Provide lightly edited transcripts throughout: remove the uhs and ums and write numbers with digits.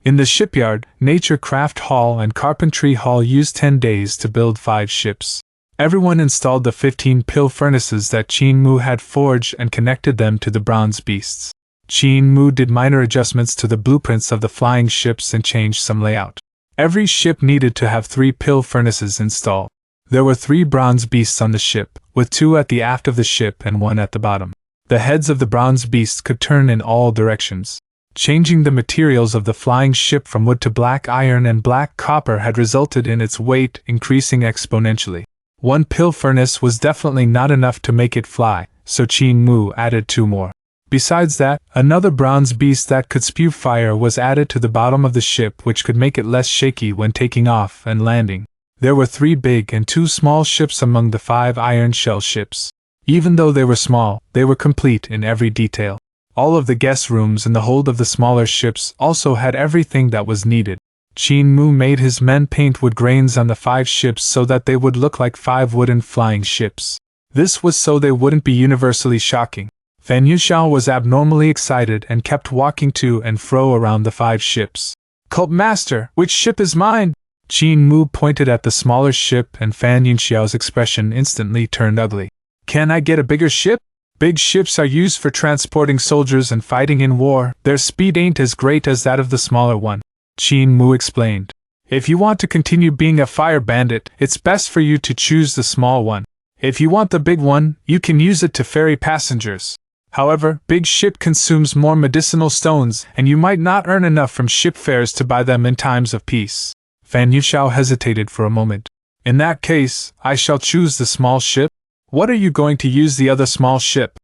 In the shipyard, Nature Craft Hall and Carpentry Hall used 10 days to build 5 ships. Everyone installed the 15 pill furnaces that Qin Mu had forged and connected them to the bronze beasts. Qin Mu did minor adjustments to the blueprints of the flying ships and changed some layout. Every ship needed to have 3 pill furnaces installed. There were 3 bronze beasts on the ship, with 2 at the aft of the ship and 1 at the bottom. The heads of the bronze beasts could turn in all directions. Changing the materials of the flying ship from wood to black iron and black copper had resulted in its weight increasing exponentially. 1 pill furnace was definitely not enough to make it fly, so Qin Mu added 2 more. Besides that, another bronze beast that could spew fire was added to the bottom of the ship, which could make it less shaky when taking off and landing. There were 3 big and 2 small ships among the 5 iron shell ships. Even though they were small, they were complete in every detail. All of the guest rooms in the hold of the smaller ships also had everything that was needed. Qin Mu made his men paint wood grains on the 5 ships so that they would look like 5 wooden flying ships. This was so they wouldn't be universally shocking. Fan Yuxiao was abnormally excited and kept walking to and fro around the 5 ships. "Cult Master, which ship is mine?" Qin Mu pointed at the smaller ship and Fan Yuxiao's expression instantly turned ugly. "Can I get a bigger ship?" "Big ships are used for transporting soldiers and fighting in war. Their speed ain't as great as that of the smaller one," Qin Mu explained. "If you want to continue being a fire bandit, it's best for you to choose the small one. If you want the big one, you can use it to ferry passengers. However, big ship consumes more medicinal stones, and you might not earn enough from ship fares to buy them in times of peace." Fan Yuxiao hesitated for a moment. "In that case, I shall choose the small ship." "What are you going to use the other small ship?"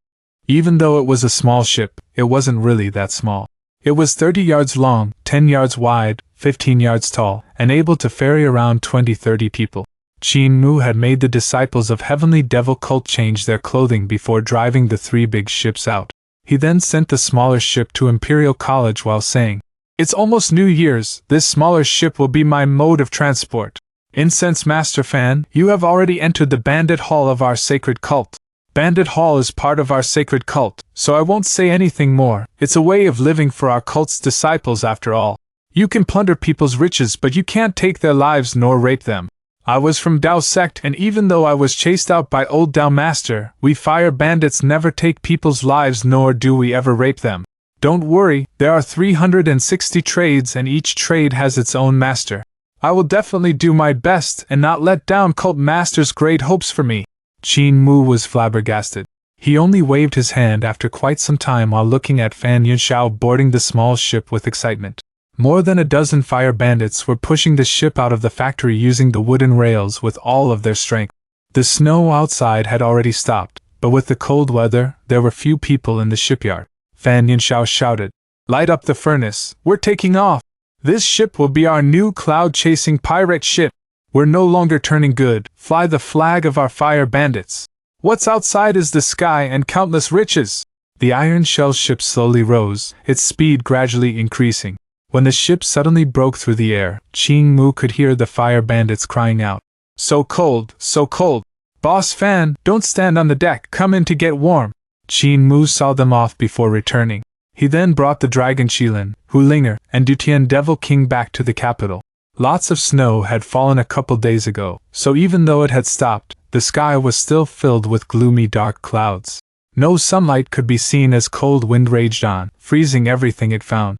Even though it was a small ship, it wasn't really that small. It was 30 yards long, 10 yards wide, 15 yards tall, and able to ferry around 20-30 people. Qin Mu had made the disciples of Heavenly Devil Cult change their clothing before driving the 3 big ships out. He then sent the smaller ship to Imperial College while saying, "It's almost New Year's, this smaller ship will be my mode of transport. Incense Master Fan, you have already entered the Bandit Hall of our sacred cult. Bandit Hall is part of our sacred cult, so I won't say anything more. It's a way of living for our cult's disciples after all. You can plunder people's riches, but you can't take their lives nor rape them. I was from Dao sect, and even though I was chased out by old Dao Master, we fire bandits never take people's lives nor do we ever rape them. Don't worry, there are 360 trades and each trade has its own master. I will definitely do my best and not let down Cult Master's great hopes for me." Qin Mu was flabbergasted. He only waved his hand after quite some time while looking at Fan Yuxiao boarding the small ship with excitement. More than a dozen fire bandits were pushing the ship out of the factory using the wooden rails with all of their strength. The snow outside had already stopped, but with the cold weather, there were few people in the shipyard. Fan Yuxiao shouted, "Light up the furnace, we're taking off! This ship will be our new cloud-chasing pirate ship. We're no longer turning good, fly the flag of our fire bandits. What's outside is the sky and countless riches." The iron shell ship slowly rose, its speed gradually increasing. When the ship suddenly broke through the air, Qin Mu could hear the fire bandits crying out, "So cold, so cold! Boss Fan, don't stand on the deck, come in to get warm." Qin Mu saw them off before returning. He then brought the Dragon Qilin, Hulinger, and Dutian Devil King back to the capital. Lots of snow had fallen a couple days ago, so even though it had stopped, the sky was still filled with gloomy dark clouds. No sunlight could be seen as cold wind raged on, freezing everything it found.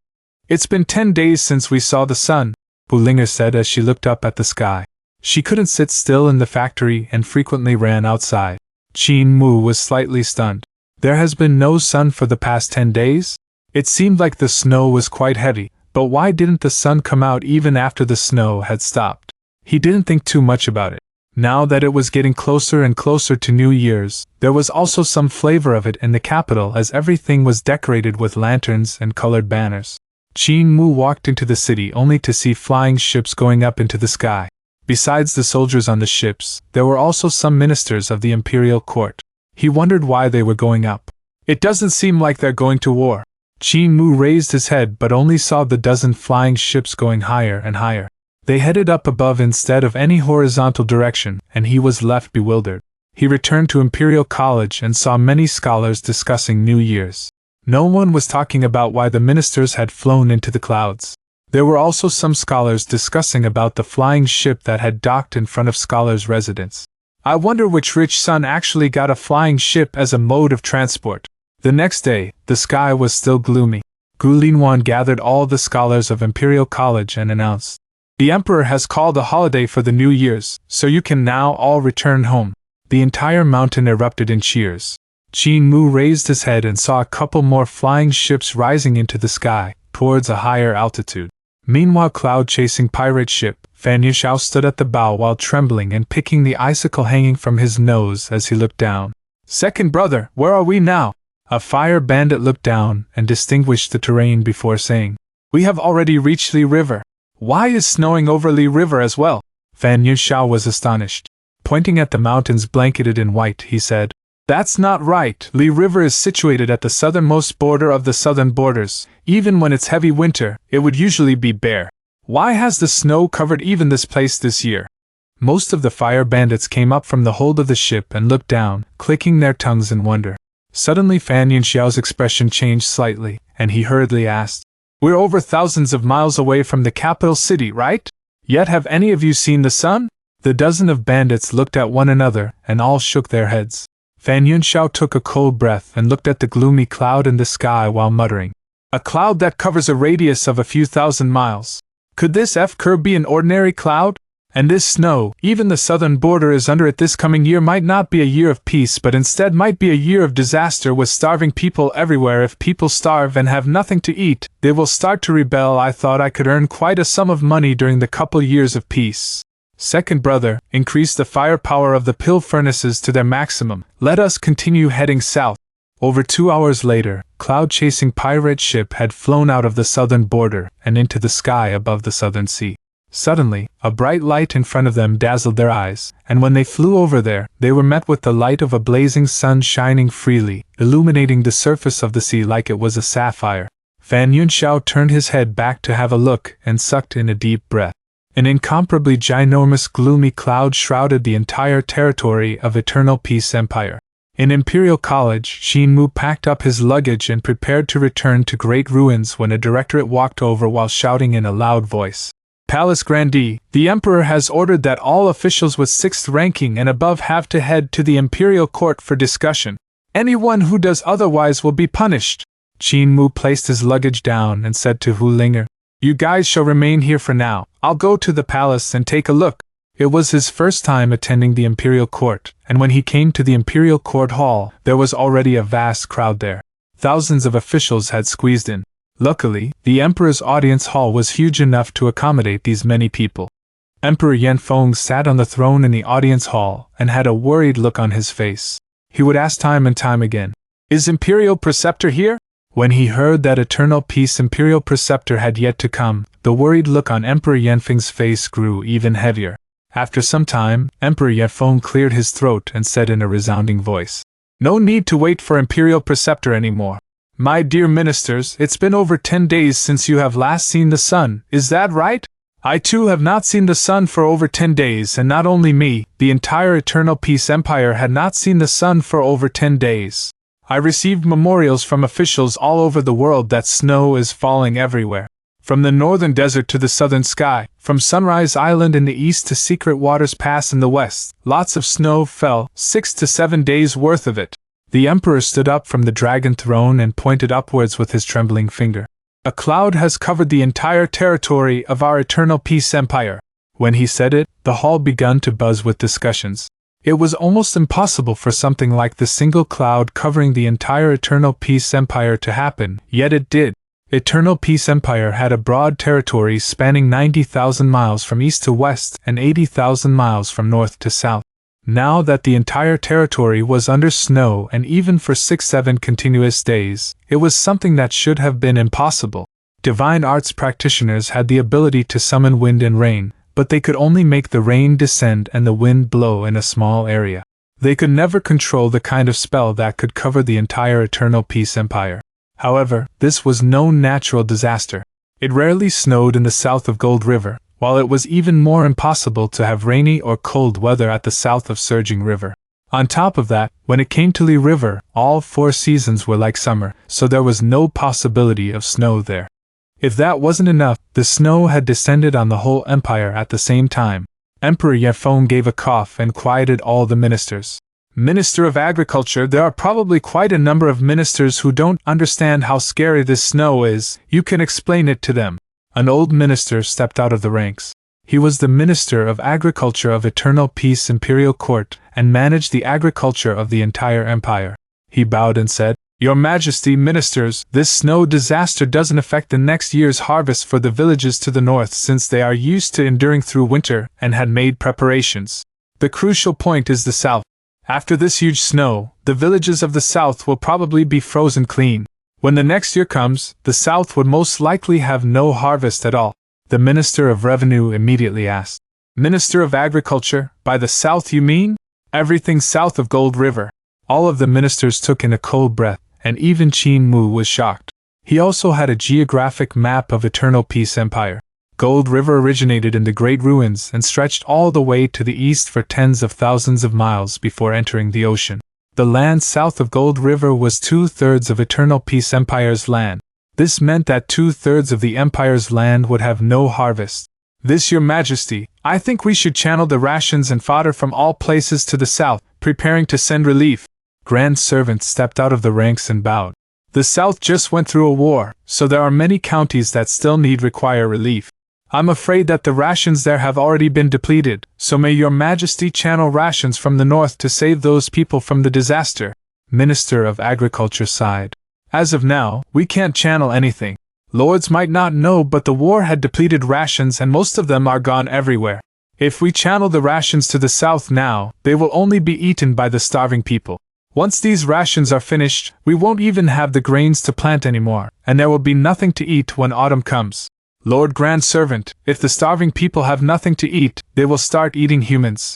"It's been 10 days since we saw the sun," Hulinger said as she looked up at the sky. She couldn't sit still in the factory and frequently ran outside. Qin Mu was slightly stunned. "There has been no sun for the past 10 days? It seemed like the snow was quite heavy, but why didn't the sun come out even after the snow had stopped?" He didn't think too much about it. Now that it was getting closer and closer to New Year's, there was also some flavor of it in the capital as everything was decorated with lanterns and colored banners. Qin Mu walked into the city only to see flying ships going up into the sky. Besides the soldiers on the ships, there were also some ministers of the imperial court. He wondered why they were going up. "It doesn't seem like they're going to war." Qin Mu raised his head but only saw the dozen flying ships going higher and higher. They headed up above instead of any horizontal direction, and he was left bewildered. He returned to Imperial College and saw many scholars discussing New Year's. No one was talking about why the ministers had flown into the clouds. There were also some scholars discussing about the flying ship that had docked in front of scholars' residence. I wonder which rich son actually got a flying ship as a mode of transport. The next day, the sky was still gloomy. Gu Linwan gathered all the scholars of Imperial College and announced, "The Emperor has called a holiday for the New Year's, so you can now all return home." The entire mountain erupted in cheers. Qin Mu raised his head and saw a couple more flying ships rising into the sky, towards a higher altitude. Meanwhile, cloud-chasing pirate ship, Fan Yuxiao stood at the bow while trembling and picking the icicle hanging from his nose as he looked down. "Second brother, where are we now?" A fire bandit looked down and distinguished the terrain before saying, "We have already reached Li River." "Why is snowing over Li River as well?" Fan Yuxiao was astonished. Pointing at the mountains blanketed in white, he said, "That's not right. Li River is situated at the southernmost border of the southern borders. Even when it's heavy winter, it would usually be bare. Why has the snow covered even this place this year?" Most of the fire bandits came up from the hold of the ship and looked down, clicking their tongues in wonder. Suddenly Fan Yuxiao's expression changed slightly, and he hurriedly asked, "We're over thousands of miles away from the capital city, right? Yet have any of you seen the sun?" The dozen of bandits looked at one another, and all shook their heads. Fan Yuxiao took a cold breath and looked at the gloomy cloud in the sky while muttering, "A cloud that covers a radius of a few thousand miles. Could this curve be an ordinary cloud? And this snow, even the southern border is under it. This coming year might not be a year of peace, but instead might be a year of disaster with starving people everywhere. If people starve and have nothing to eat, they will start to rebel. I thought I could earn quite a sum of money during the couple years of peace. Second brother, increase the firepower of the pill furnaces to their maximum. Let us continue heading south." Over 2 hours later, cloud-chasing pirate ship had flown out of the southern border and into the sky above the southern sea. Suddenly, a bright light in front of them dazzled their eyes, and when they flew over there, they were met with the light of a blazing sun shining freely, illuminating the surface of the sea like it was a sapphire. Fan Yuxiao turned his head back to have a look and sucked in a deep breath. An incomparably ginormous gloomy cloud shrouded the entire territory of Eternal Peace Empire. In Imperial College, Qin Mu packed up his luggage and prepared to return to Great Ruins when a directorate walked over while shouting in a loud voice, "Palace Grandee, the Emperor has ordered that all officials with 6th ranking and above have to head to the Imperial Court for discussion. Anyone who does otherwise will be punished." Qin Mu placed his luggage down and said to Hu Linger, "You guys shall remain here for now. I'll go to the palace and take a look." It was his first time attending the Imperial Court, and when he came to the Imperial Court Hall, there was already a vast crowd there. Thousands of officials had squeezed in. Luckily, the Emperor's audience hall was huge enough to accommodate these many people. Emperor Yanfeng sat on the throne in the audience hall and had a worried look on his face. He would ask time and time again, "Is Imperial Preceptor here?" When he heard that Eternal Peace Imperial Preceptor had yet to come, the worried look on Emperor Yanfeng's face grew even heavier. After some time, Emperor Yanfeng cleared his throat and said in a resounding voice, "No need to wait for Imperial Preceptor anymore. My dear ministers, it's been over 10 days since you have last seen the sun, is that right? I too have not seen the sun for over 10 days, and not only me, the entire Eternal Peace Empire had not seen the sun for over 10 days. I received memorials from officials all over the world that snow is falling everywhere. From the northern desert to the southern sky, from Sunrise Island in the east to Secret Waters Pass in the west, lots of snow fell, 6 to 7 days worth of it." The Emperor stood up from the dragon throne and pointed upwards with his trembling finger. "A cloud has covered the entire territory of our Eternal Peace Empire." When he said it, the hall began to buzz with discussions. It was almost impossible for something like the single cloud covering the entire Eternal Peace Empire to happen, yet it did. Eternal Peace Empire had a broad territory spanning 90,000 miles from east to west and 80,000 miles from north to south. Now that the entire territory was under snow and even for 6-7 continuous days, it was something that should have been impossible. Divine arts practitioners had the ability to summon wind and rain, but they could only make the rain descend and the wind blow in a small area. They could never control the kind of spell that could cover the entire Eternal Peace Empire. However, this was no natural disaster. It rarely snowed in the south of Gold River, while it was even more impossible to have rainy or cold weather at the south of Surging River. On top of that, when it came to Li River, all 4 seasons were like summer, so there was no possibility of snow there. If that wasn't enough, the snow had descended on the whole empire at the same time. Emperor Yanfeng gave a cough and quieted all the ministers. Minister of Agriculture, there are probably quite a number of ministers who don't understand how scary this snow is. You can explain it to them. An old minister stepped out of the ranks. He was the Minister of Agriculture of Eternal Peace Imperial Court and managed the agriculture of the entire empire. He bowed and said, "Your Majesty, ministers, this snow disaster doesn't affect the next year's harvest for the villages to the north since they are used to enduring through winter and had made preparations. The crucial point is the south. After this huge snow, the villages of the south will probably be frozen clean. When the next year comes, the south would most likely have no harvest at all." The Minister of Revenue immediately asked, "Minister of Agriculture, by the south you mean?" "Everything south of Gold River." All of the ministers took in a cold breath, and even Qin Mu was shocked. He also had a geographic map of Eternal Peace Empire. Gold River originated in the Great Ruins and stretched all the way to the east for tens of thousands of miles before entering the ocean. The land south of Gold River was 2/3 of Eternal Peace Empire's land. This meant that 2/3 of the Empire's land would have no harvest. "This, Your Majesty, I think we should channel the rations and fodder from all places to the south, preparing to send relief." Grand Servant stepped out of the ranks and bowed. "The south just went through a war, so there are many counties that still require relief. I'm afraid that the rations there have already been depleted, so may Your Majesty channel rations from the north to save those people from the disaster." Minister of Agriculture sighed. "As of now, we can't channel anything. Lords might not know, but the war had depleted rations and most of them are gone everywhere. If we channel the rations to the south now, they will only be eaten by the starving people. Once these rations are finished, we won't even have the grains to plant anymore, and there will be nothing to eat when autumn comes. Lord Grand Servant, if the starving people have nothing to eat, they will start eating humans.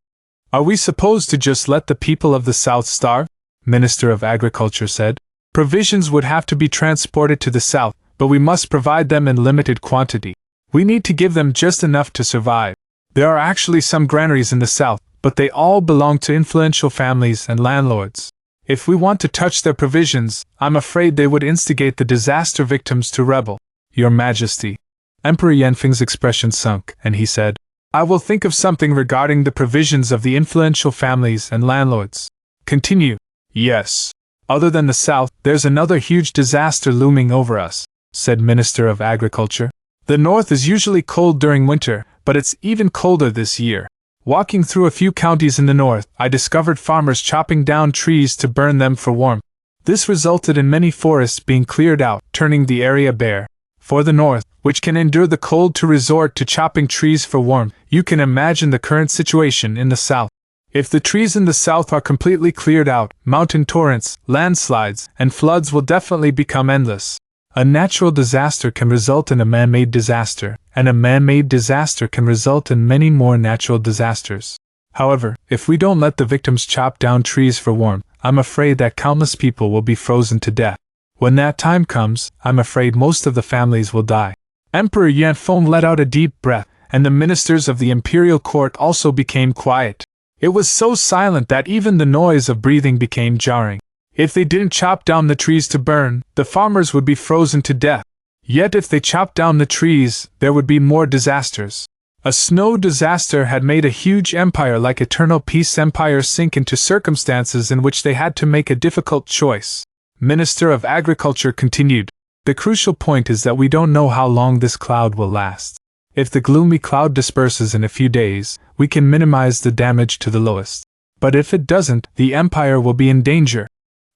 Are we supposed to just let the people of the south starve?" Minister of Agriculture said. "Provisions would have to be transported to the south, but we must provide them in limited quantity. We need to give them just enough to survive. There are actually some granaries in the south, but they all belong to influential families and landlords. If we want to touch their provisions, I'm afraid they would instigate the disaster victims to rebel." "Your Majesty." Emperor Yanfeng's expression sunk, and he said, "I will think of something regarding the provisions of the influential families and landlords." "Continue." "Yes. Other than the south, there's another huge disaster looming over us," said Minister of Agriculture. "The north is usually cold during winter, but it's even colder this year. Walking through a few counties in the north, I discovered farmers chopping down trees to burn them for warmth. This resulted in many forests being cleared out, turning the area bare. For the north, which can endure the cold to resort to chopping trees for warmth, you can imagine the current situation in the south. If the trees in the south are completely cleared out, mountain torrents, landslides, and floods will definitely become endless. A natural disaster can result in a man-made disaster, and a man-made disaster can result in many more natural disasters. However, if we don't let the victims chop down trees for warmth, I'm afraid that countless people will be frozen to death. When that time comes, I'm afraid most of the families will die." Emperor Yanfeng let out a deep breath, and the ministers of the imperial court also became quiet. It was so silent that even the noise of breathing became jarring. If they didn't chop down the trees to burn, the farmers would be frozen to death. Yet if they chopped down the trees, there would be more disasters. A snow disaster had made a huge empire like Eternal Peace Empire sink into circumstances in which they had to make a difficult choice. Minister of Agriculture continued, "The crucial point is that we don't know how long this cloud will last. If the gloomy cloud disperses in a few days, we can minimize the damage to the lowest. But if it doesn't, the empire will be in danger."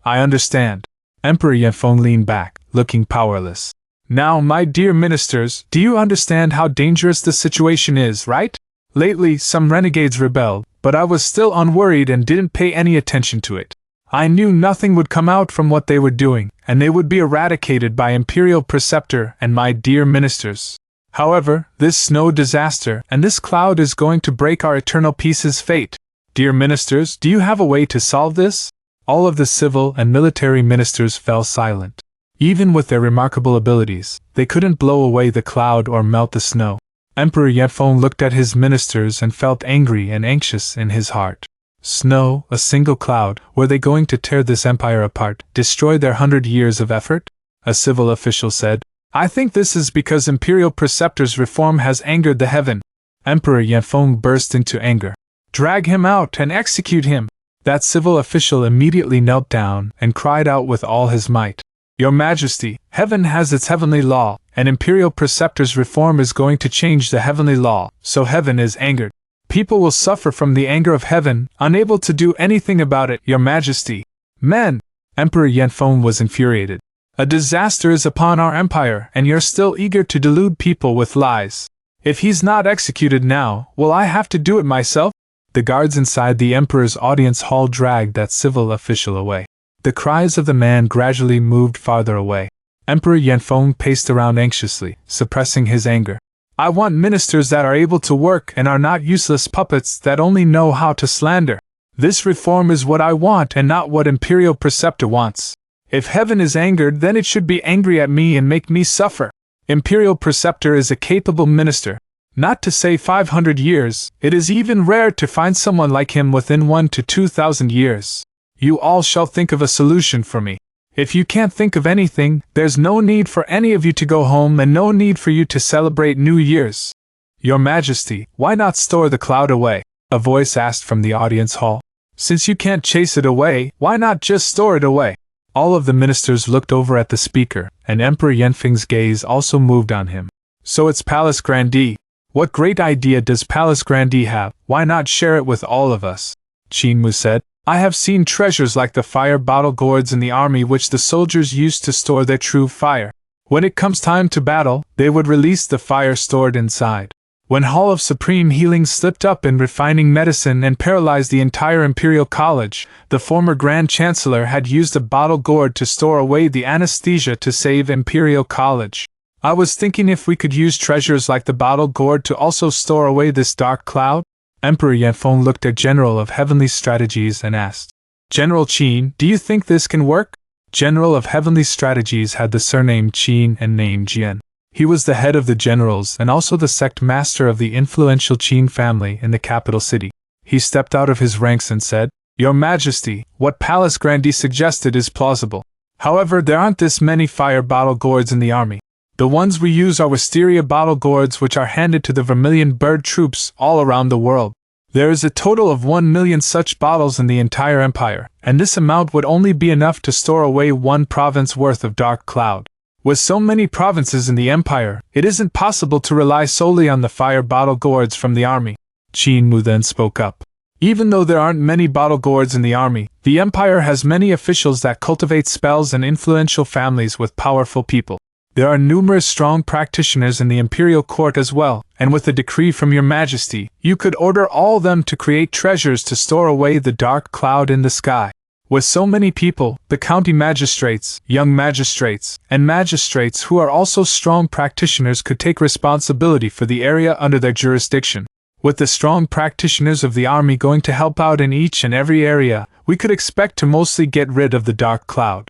"I understand." Emperor Yanfeng leaned back, looking powerless. "Now, my dear ministers, do you understand how dangerous the situation is, right? Lately, some renegades rebelled, but I was still unworried and didn't pay any attention to it. I knew nothing would come out from what they were doing, and they would be eradicated by Imperial Preceptor and my dear ministers. However, this snow disaster and this cloud is going to break our Eternal Peace's fate. Dear ministers, do you have a way to solve this?" All of the civil and military ministers fell silent. Even with their remarkable abilities, they couldn't blow away the cloud or melt the snow. Emperor Yanfeng looked at his ministers and felt angry and anxious in his heart. Snow, a single cloud, were they going to tear this empire apart, destroy their 100 years of effort? A civil official said. I think this is because Imperial Preceptor's reform has angered the heaven. Emperor Yanfeng burst into anger. Drag him out and execute him! That civil official immediately knelt down and cried out with all his might. Your Majesty, heaven has its heavenly law, and Imperial Preceptor's reform is going to change the heavenly law, so heaven is angered. People will suffer from the anger of heaven, unable to do anything about it, Your Majesty. Men! Emperor Yanfeng was infuriated. A disaster is upon our empire, and you're still eager to delude people with lies. If he's not executed now, will I have to do it myself? The guards inside the emperor's audience hall dragged that civil official away. The cries of the man gradually moved farther away. Emperor Yanfeng paced around anxiously, suppressing his anger. I want ministers that are able to work and are not useless puppets that only know how to slander. This reform is what I want and not what Imperial Preceptor wants. If heaven is angered, then it should be angry at me and make me suffer. Imperial Preceptor is a capable minister. Not to say 500 years, it is even rare to find someone like him within 1 to 2,000 years. You all shall think of a solution for me. If you can't think of anything, there's no need for any of you to go home and no need for you to celebrate New Year's. Your Majesty, why not store the cloud away? A voice asked from the audience hall. Since you can't chase it away, why not just store it away? All of the ministers looked over at the speaker, and Emperor Yanfeng's gaze also moved on him. So it's Palace Grandee. What great idea does Palace Grandee have? Why not share it with all of us? Qin Mu said. I have seen treasures like the fire bottle gourds in the army which the soldiers used to store their true fire. When it comes time to battle, they would release the fire stored inside. When Hall of Supreme Healing slipped up in refining medicine and paralyzed the entire Imperial College, the former Grand Chancellor had used a bottle gourd to store away the anesthesia to save Imperial College. I was thinking if we could use treasures like the bottle gourd to also store away this dark cloud? Emperor Yanfeng looked at General of Heavenly Strategies and asked, General Qin, do you think this can work? General of Heavenly Strategies had the surname Qin and name Jian. He was the head of the generals and also the sect master of the influential Qin family in the capital city. He stepped out of his ranks and said, Your Majesty, what Palace Grandee suggested is plausible. However, there aren't this many fire bottle gourds in the army. The ones we use are wisteria bottle gourds which are handed to the Vermilion Bird troops all around the world. There is a total of 1 million such bottles in the entire empire, and this amount would only be enough to store away 1 province worth of dark cloud. With so many provinces in the empire, it isn't possible to rely solely on the fire bottle gourds from the army. Qin Mu then spoke up. Even though there aren't many bottle gourds in the army, the empire has many officials that cultivate spells and influential families with powerful people. There are numerous strong practitioners in the imperial court as well, and with a decree from your majesty, you could order all them to create treasures to store away the dark cloud in the sky. With so many people, the county magistrates, young magistrates, and magistrates who are also strong practitioners could take responsibility for the area under their jurisdiction. With the strong practitioners of the army going to help out in each and every area, we could expect to mostly get rid of the dark cloud.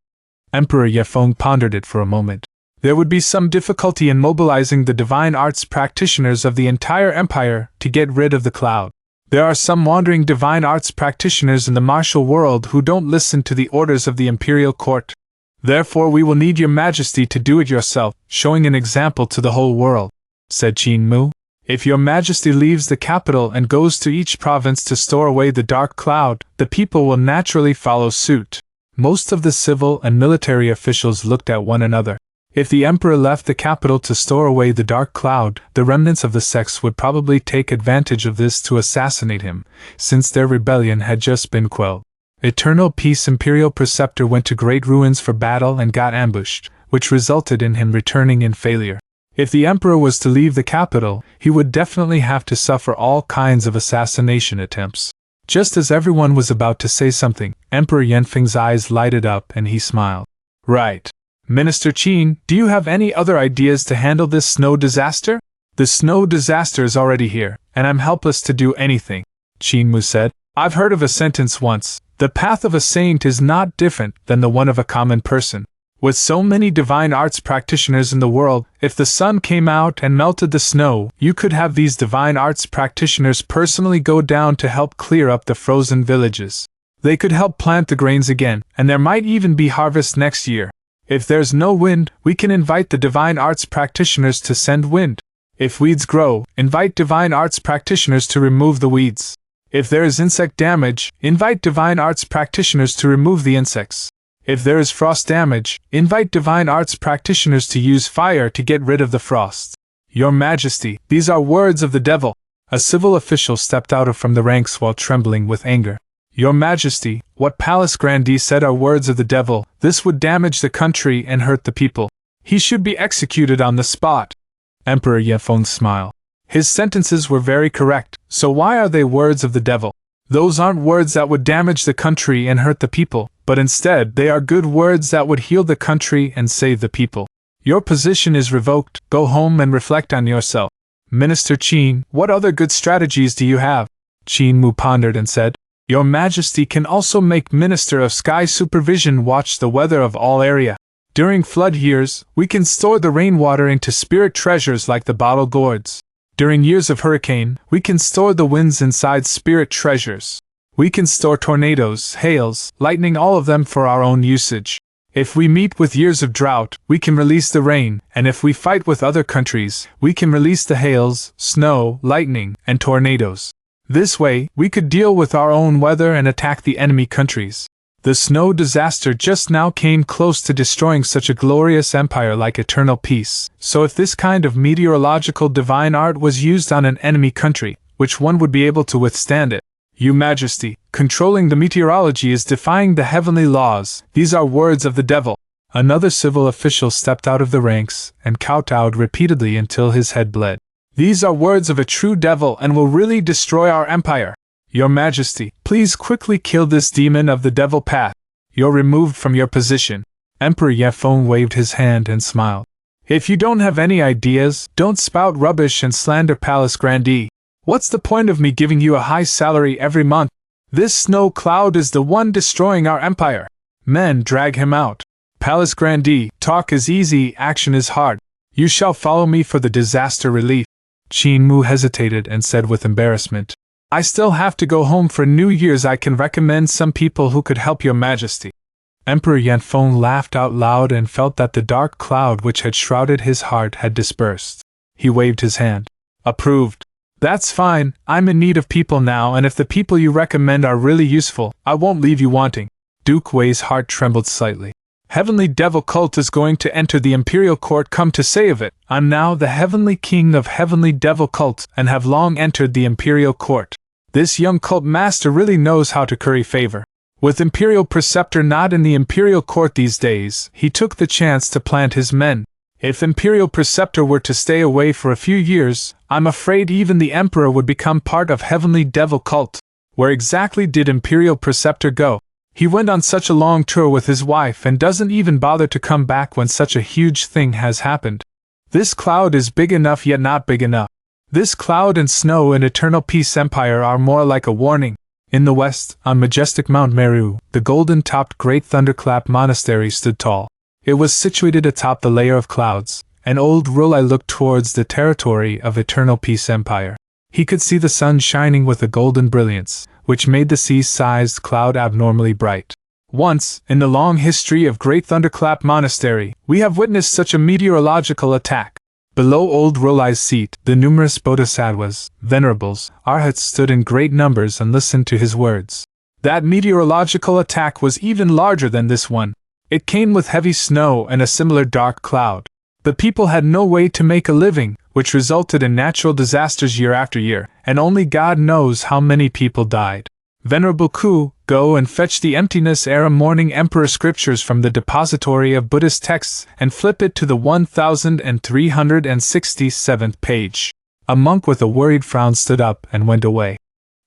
Emperor Yefeng pondered it for a moment. There would be some difficulty in mobilizing the divine arts practitioners of the entire empire to get rid of the cloud. There are some wandering divine arts practitioners in the martial world who don't listen to the orders of the imperial court. Therefore we will need your majesty to do it yourself, showing an example to the whole world, said Qin Mu. If your majesty leaves the capital and goes to each province to store away the dark cloud, the people will naturally follow suit. Most of the civil and military officials looked at one another. If the emperor left the capital to store away the dark cloud, the remnants of the sects would probably take advantage of this to assassinate him, since their rebellion had just been quelled. Eternal Peace Imperial Preceptor went to great ruins for battle and got ambushed, which resulted in him returning in failure. If the emperor was to leave the capital, he would definitely have to suffer all kinds of assassination attempts. Just as everyone was about to say something, Emperor Yanfeng's eyes lighted up and he smiled. Right. Minister Qin, do you have any other ideas to handle this snow disaster? The snow disaster is already here, and I'm helpless to do anything, Qin Mu said. I've heard of a sentence once, the path of a saint is not different than the one of a common person. With so many divine arts practitioners in the world, if the sun came out and melted the snow, you could have these divine arts practitioners personally go down to help clear up the frozen villages. They could help plant the grains again, and there might even be harvest next year. If there's no wind, we can invite the divine arts practitioners to send wind. If weeds grow, invite divine arts practitioners to remove the weeds. If there is insect damage, invite divine arts practitioners to remove the insects. If there is frost damage, invite divine arts practitioners to use fire to get rid of the frost. Your Majesty, these are words of the devil. A civil official stepped out from the ranks while trembling with anger. Your Majesty, what Palace Grandee said are words of the devil. This would damage the country and hurt the people. He should be executed on the spot. Emperor Yefeng smiled. His sentences were very correct, so why are they words of the devil? Those aren't words that would damage the country and hurt the people, but instead they are good words that would heal the country and save the people. Your position is revoked. Go home and reflect on yourself. Minister Qin, what other good strategies do you have? Qin Mu pondered and said, Your Majesty can also make Minister of Sky Supervision watch the weather of all area. During flood years, we can store the rainwater into spirit treasures like the bottle gourds. During years of hurricane, we can store the winds inside spirit treasures. We can store tornadoes, hails, lightning, all of them for our own usage. If we meet with years of drought, we can release the rain, and if we fight with other countries, we can release the hails, snow, lightning, and tornadoes. This way, we could deal with our own weather and attack the enemy countries. The snow disaster just now came close to destroying such a glorious empire like eternal peace, so if this kind of meteorological divine art was used on an enemy country, which one would be able to withstand it? Your Majesty, controlling the meteorology is defying the heavenly laws. These are words of the devil. Another civil official stepped out of the ranks and kowtowed repeatedly until his head bled. These are words of a true devil and will really destroy our empire. Your Majesty, please quickly kill this demon of the devil path. You're removed from your position. Emperor Yefeng waved his hand and smiled. If you don't have any ideas, don't spout rubbish and slander Palace Grandee. What's the point of me giving you a high salary every month? This snow cloud is the one destroying our empire. Men, drag him out. Palace Grandee, talk is easy, action is hard. You shall follow me for the disaster relief. Qin Mu hesitated and said with embarrassment, I still have to go home for New Year's. I can recommend some people who could help Your Majesty. Emperor Yanfeng laughed out loud and felt that the dark cloud which had shrouded his heart had dispersed. He waved his hand. Approved. That's fine, I'm in need of people now, and if the people you recommend are really useful, I won't leave you wanting. Duke Wei's heart trembled slightly. Heavenly Devil Cult is going to enter the Imperial Court. Come to say of it, I'm now the Heavenly King of Heavenly Devil Cult and have long entered the Imperial Court. This young cult master really knows how to curry favor. With Imperial Preceptor not in the Imperial Court these days, he took the chance to plant his men. If Imperial Preceptor were to stay away for a few years, I'm afraid even the Emperor would become part of Heavenly Devil Cult. Where exactly did Imperial Preceptor go? He went on such a long tour with his wife and doesn't even bother to come back when such a huge thing has happened. This cloud is big enough yet not big enough. This cloud and snow in Eternal Peace Empire are more like a warning. In the west, on majestic Mount Meru, the golden-topped Great Thunderclap Monastery stood tall. It was situated atop the layer of clouds, and old Rulai looked towards the territory of Eternal Peace Empire. He could see the sun shining with a golden brilliance, which made the sea-sized cloud abnormally bright. Once, in the long history of Great Thunderclap Monastery, we have witnessed such a meteorological attack. Below old Rulai's seat, the numerous bodhisattvas, venerables, arhats stood in great numbers and listened to his words. That meteorological attack was even larger than this one. It came with heavy snow and a similar dark cloud. The people had no way to make a living, which resulted in natural disasters year after year, and only God knows how many people died. Venerable Ku, go and fetch the Emptiness Era Morning Emperor scriptures from the depository of Buddhist texts and flip it to the 1367th page. A monk with a worried frown stood up and went away.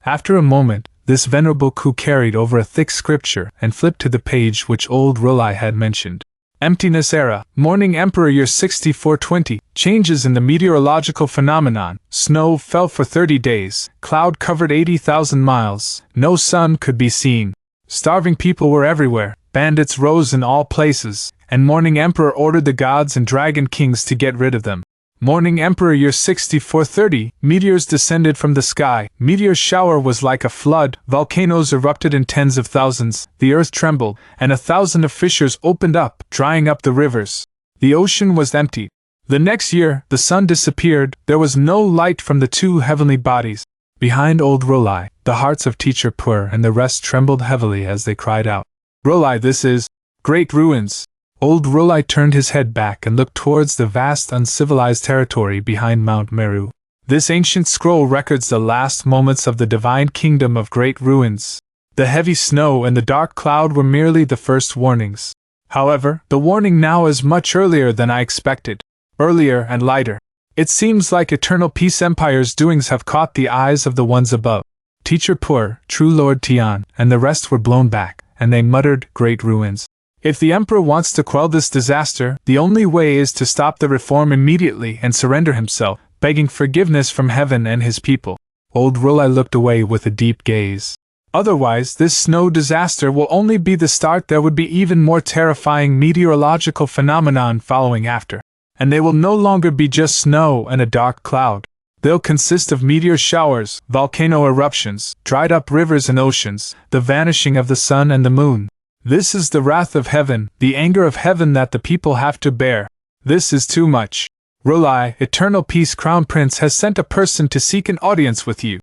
After a moment, this Venerable Ku carried over a thick scripture and flipped to the page which old Rulai had mentioned. Emptiness Era, Morning Emperor Year 6420, changes in the meteorological phenomenon. Snow fell for 30 days, cloud covered 80,000 miles, no sun could be seen. Starving people were everywhere, bandits rose in all places, and Morning Emperor ordered the gods and dragon kings to get rid of them. Morning Emperor year 6430, meteors descended from the sky. Meteor shower was like a flood, volcanoes erupted in tens of thousands, the earth trembled, and 1,000 of fissures opened up, drying up the rivers. The ocean was empty. The next year, the sun disappeared, there was no light from the two heavenly bodies. Behind old Rolai, the hearts of Teacher Pur and the rest trembled heavily as they cried out, "Rolai, this is great ruins!" Old Rolai turned his head back and looked towards the vast uncivilized territory behind Mount Meru. This ancient scroll records the last moments of the divine kingdom of great ruins. The heavy snow and the dark cloud were merely the first warnings. However, the warning now is much earlier than I expected. Earlier and lighter. It seems like Eternal Peace Empire's doings have caught the eyes of the ones above. Teacher Pur, True Lord Tian, and the rest were blown back, and they muttered, "Great ruins." If the Emperor wants to quell this disaster, the only way is to stop the reform immediately and surrender himself, begging forgiveness from heaven and his people. Old Rolai looked away with a deep gaze. Otherwise, this snow disaster will only be the start. There would be even more terrifying meteorological phenomenon following after. And they will no longer be just snow and a dark cloud. They'll consist of meteor showers, volcano eruptions, dried up rivers and oceans, the vanishing of the sun and the moon. This is the wrath of heaven, the anger of heaven that the people have to bear. This is too much. Rolai, Eternal Peace Crown Prince, has sent a person to seek an audience with you.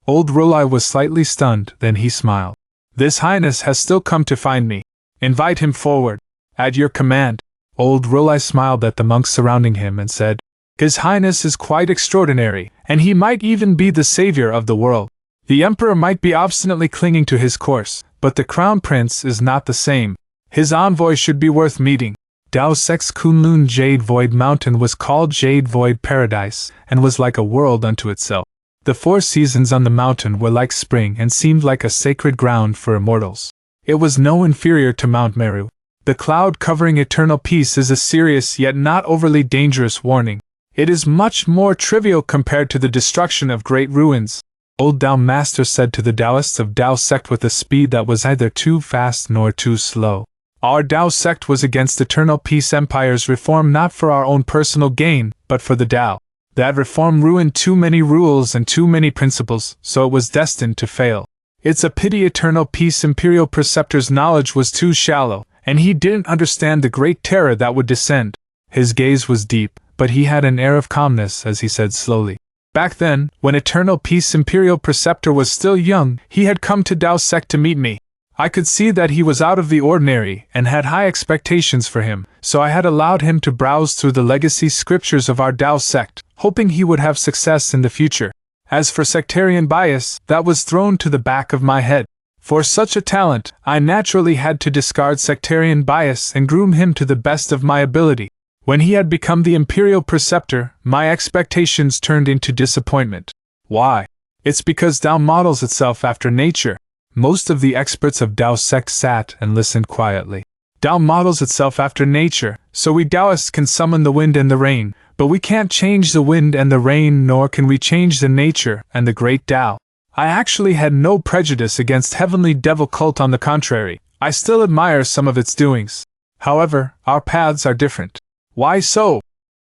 Old Rolai was slightly stunned, then he smiled. This Highness has still come to find me. Invite him forward. At your command. Old Rolai smiled at the monks surrounding him and said, His Highness is quite extraordinary, and he might even be the savior of the world. The Emperor might be obstinately clinging to his course, but the Crown Prince is not the same. His envoy should be worth meeting. Dao Sek's Kunlun Jade Void Mountain was called Jade Void Paradise, and was like a world unto itself. The 4 seasons on the mountain were like spring and seemed like a sacred ground for immortals. It was no inferior to Mount Meru. The cloud covering eternal peace is a serious yet not overly dangerous warning. It is much more trivial compared to the destruction of great ruins. Old Dao Master said to the Taoists of Dao sect with a speed that was neither too fast nor too slow. Our Dao sect was against Eternal Peace Empire's reform, not for our own personal gain, but for the Dao. That reform ruined too many rules and too many principles, so it was destined to fail. It's a pity Eternal Peace Imperial Preceptor's knowledge was too shallow, and he didn't understand the great terror that would descend. His gaze was deep, but he had an air of calmness as he said slowly. Back then, when Eternal Peace Imperial Preceptor was still young, he had come to Dao sect to meet me. I could see that he was out of the ordinary and had high expectations for him, so I had allowed him to browse through the legacy scriptures of our Dao sect, hoping he would have success in the future. As for sectarian bias, that was thrown to the back of my head. For such a talent, I naturally had to discard sectarian bias and groom him to the best of my ability. When he had become the Imperial Preceptor, my expectations turned into disappointment. Why? It's because Dao models itself after nature. Most of the experts of Dao sect sat and listened quietly. Dao models itself after nature, so we Taoists can summon the wind and the rain, but we can't change the wind and the rain, nor can we change the nature and the great Dao. I actually had no prejudice against Heavenly Devil Cult. On the contrary, I still admire some of its doings. However, our paths are different. Why so?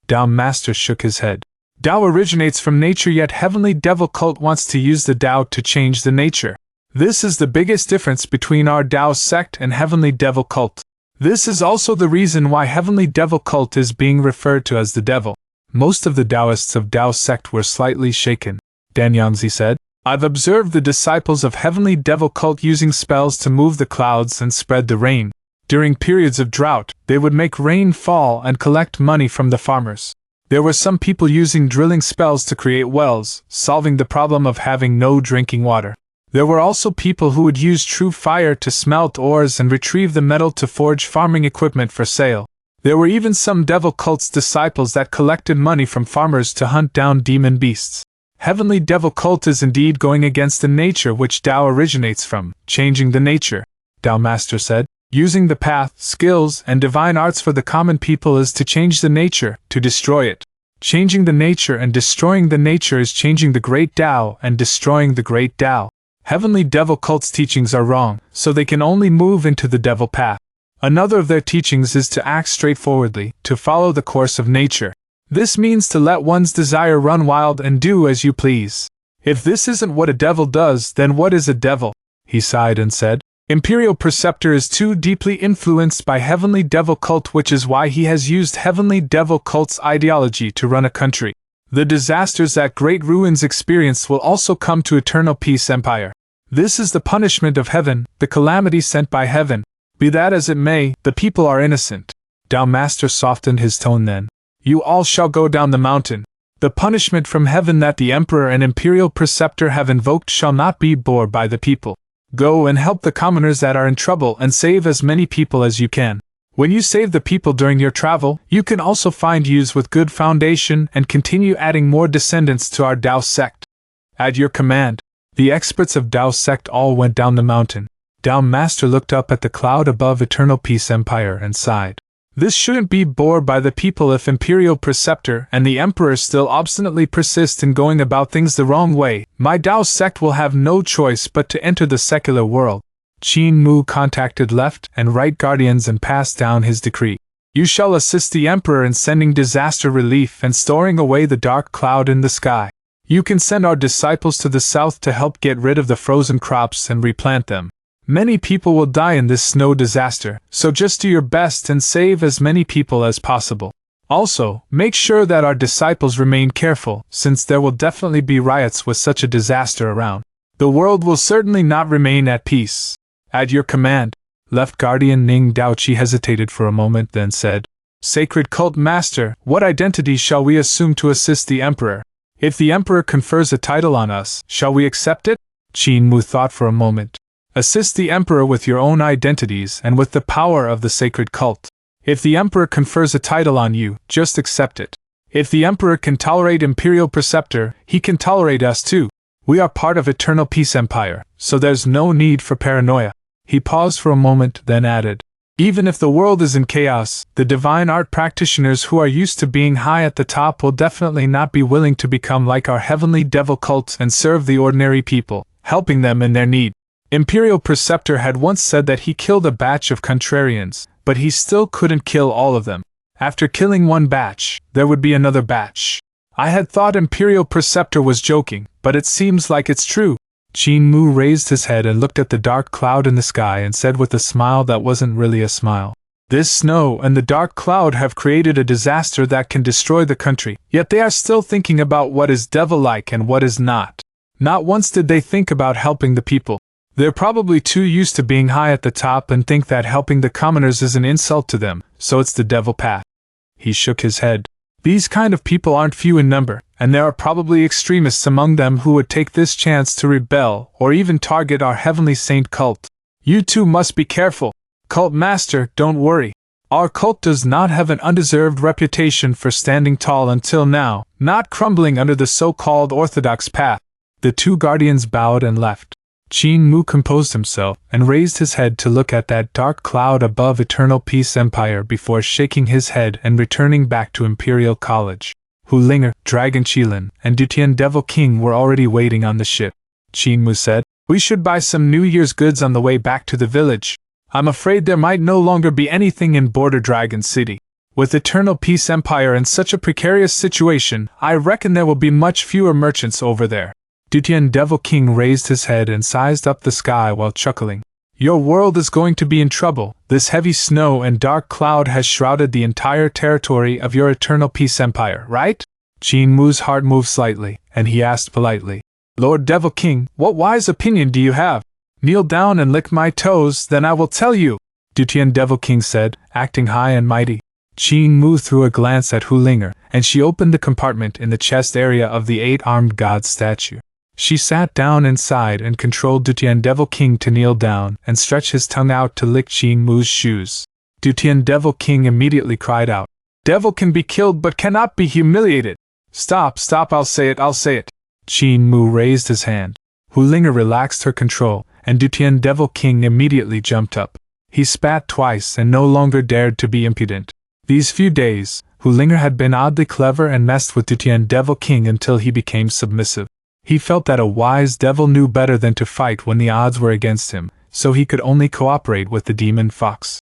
Dao Master shook his head. Dao originates from nature, yet Heavenly Devil Cult wants to use the Dao to change the nature. This is the biggest difference between our Dao sect and Heavenly Devil Cult. This is also the reason why Heavenly Devil Cult is being referred to as the Devil. Most of the Taoists of Dao sect were slightly shaken. Dan Yangzi said, I've observed the disciples of Heavenly Devil Cult using spells to move the clouds and spread the rain. During periods of drought, they would make rain fall and collect money from the farmers. There were some people using drilling spells to create wells, solving the problem of having no drinking water. There were also people who would use true fire to smelt ores and retrieve the metal to forge farming equipment for sale. There were even some Devil Cult's disciples that collected money from farmers to hunt down demon beasts. Heavenly Devil Cult is indeed going against the nature which Dao originates from, changing the nature, Dao Master said. Using the path, skills, and divine arts for the common people is to change the nature, to destroy it. Changing the nature and destroying the nature is changing the great Dao and destroying the great Dao. Heavenly Devil Cult's teachings are wrong, so they can only move into the devil path. Another of their teachings is to act straightforwardly, to follow the course of nature. This means to let one's desire run wild and do as you please. If this isn't what a devil does, then what is a devil? He sighed and said. Imperial Preceptor is too deeply influenced by Heavenly Devil Cult, which is why he has used Heavenly Devil Cult's ideology to run a country. The disasters that Great Ruins experienced will also come to Eternal Peace Empire. This is the punishment of heaven, the calamity sent by heaven. Be that as it may, the people are innocent. Dao Master softened his tone then. You all shall go down the mountain. The punishment from heaven that the Emperor and Imperial Preceptor have invoked shall not be borne by the people. Go and help the commoners that are in trouble and save as many people as you can. When you save the people during your travel, you can also find youths with good foundation and continue adding more descendants to our Dao sect. At your command. The experts of Dao sect all went down the mountain. Dao Master looked up at the cloud above Eternal Peace Empire and sighed. This shouldn't be borne by the people if Imperial Preceptor and the Emperor still obstinately persist in going about things the wrong way. My Dao sect will have no choice but to enter the secular world. Qin Mu contacted left and right guardians and passed down his decree. You shall assist the Emperor in sending disaster relief and storing away the dark cloud in the sky. You can send our disciples to the south to help get rid of the frozen crops and replant them. Many people will die in this snow disaster, so just do your best and save as many people as possible. Also, make sure that our disciples remain careful, since there will definitely be riots with such a disaster around. The world will certainly not remain at peace. At your command. Left Guardian Ning Daoqi hesitated for a moment, then said, Sacred Cult Master, what identity shall we assume to assist the Emperor? If the Emperor confers a title on us, shall we accept it? Qin Mu thought for a moment. Assist the Emperor with your own identities and with the power of the Sacred Cult. If the Emperor confers a title on you, just accept it. If the Emperor can tolerate Imperial Preceptor, he can tolerate us too. We are part of Eternal Peace Empire, so there's no need for paranoia. He paused for a moment, then added, Even if the world is in chaos, the divine art practitioners who are used to being high at the top will definitely not be willing to become like our Heavenly Devil Cult and serve the ordinary people, helping them in their need. Imperial Preceptor had once said that he killed a batch of contrarians, but he still couldn't kill all of them. After killing one batch, there would be another batch. I had thought Imperial Preceptor was joking, but it seems like it's true. Qin Mu raised his head and looked at the dark cloud in the sky and said with a smile that wasn't really a smile. This snow and the dark cloud have created a disaster that can destroy the country, yet they are still thinking about what is devil-like and what is not. Not once did they think about helping the people. They're probably too used to being high at the top and think that helping the commoners is an insult to them, so it's the devil path. He shook his head. These kind of people aren't few in number, and there are probably extremists among them who would take this chance to rebel or even target our Heavenly Saint cult. You too must be careful. Cult Master, don't worry. Our cult does not have an undeserved reputation for standing tall until now, not crumbling under the so-called orthodox path. The two guardians bowed and left. Qin Mu composed himself and raised his head to look at that dark cloud above Eternal Peace Empire before shaking his head and returning back to Imperial College. Hu Linger, Dragon Qilin, and Dutian Devil King were already waiting on the ship. Qin Mu said, We should buy some New Year's goods on the way back to the village. I'm afraid there might no longer be anything in Border Dragon City. With Eternal Peace Empire in such a precarious situation, I reckon there will be much fewer merchants over there. Dutian Devil King raised his head and sized up the sky while chuckling. Your world is going to be in trouble. This heavy snow and dark cloud has shrouded the entire territory of your Eternal Peace Empire, right? Qin Mu's heart moved slightly, and he asked politely, Lord Devil King, what wise opinion do you have? Kneel down and lick my toes, then I will tell you, Dutian Devil King said, acting high and mighty. Qin Mu threw a glance at Hu Linger, and she opened the compartment in the chest area of the eight-armed god statue. She sat down inside and controlled Dutian Devil King to kneel down and stretch his tongue out to lick Qin Mu's shoes. Dutian Devil King immediately cried out, Devil can be killed but cannot be humiliated. Stop, I'll say it. Qin Mu raised his hand. Hu Linger relaxed her control, and Dutian Devil King immediately jumped up. He spat twice and no longer dared to be impudent. These few days, Hu Linger had been oddly clever and messed with Dutian Devil King until he became submissive. He felt that a wise devil knew better than to fight when the odds were against him, so he could only cooperate with the demon fox.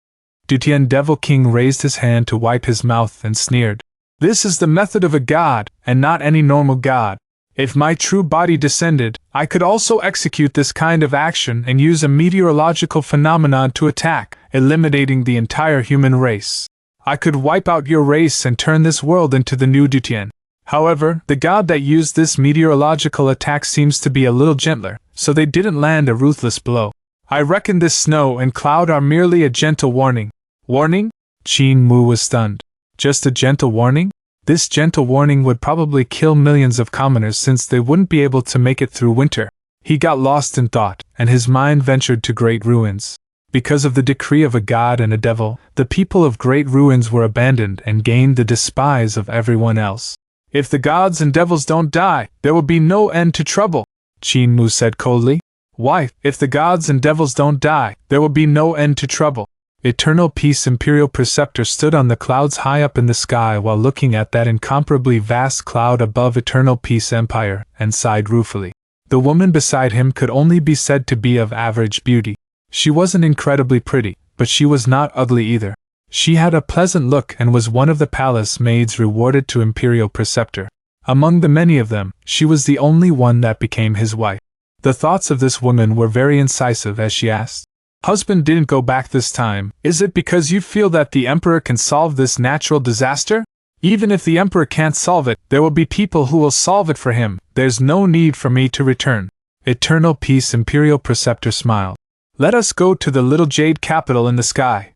Dutian Devil King raised his hand to wipe his mouth and sneered. This is the method of a god, and not any normal god. If my true body descended, I could also execute this kind of action and use a meteorological phenomenon to attack, eliminating the entire human race. I could wipe out your race and turn this world into the new Dutian. However, the god that used this meteorological attack seems to be a little gentler, so they didn't land a ruthless blow. I reckon this snow and cloud are merely a gentle warning. Warning? Qin Mu was stunned. Just a gentle warning? This gentle warning would probably kill millions of commoners since they wouldn't be able to make it through winter. He got lost in thought, and his mind ventured to Great Ruins. Because of the decree of a god and a devil, the people of Great Ruins were abandoned and gained the despise of everyone else. If the gods and devils don't die, there will be no end to trouble, Qin Mu said coldly. Why, if the gods and devils don't die, there will be no end to trouble. Eternal Peace Imperial Preceptor stood on the clouds high up in the sky while looking at that incomparably vast cloud above Eternal Peace Empire, and sighed ruefully. The woman beside him could only be said to be of average beauty. She wasn't incredibly pretty, but she was not ugly either. She had a pleasant look and was one of the palace maids rewarded to Imperial Preceptor. Among the many of them, she was the only one that became his wife. The thoughts of this woman were very incisive as she asked, "Husband didn't go back this time. Is it because you feel that the Emperor can solve this natural disaster? Even if the Emperor can't solve it, there will be people who will solve it for him. There's no need for me to return." Eternal Peace Imperial Preceptor smiled. "Let us go to the little jade capital in the sky.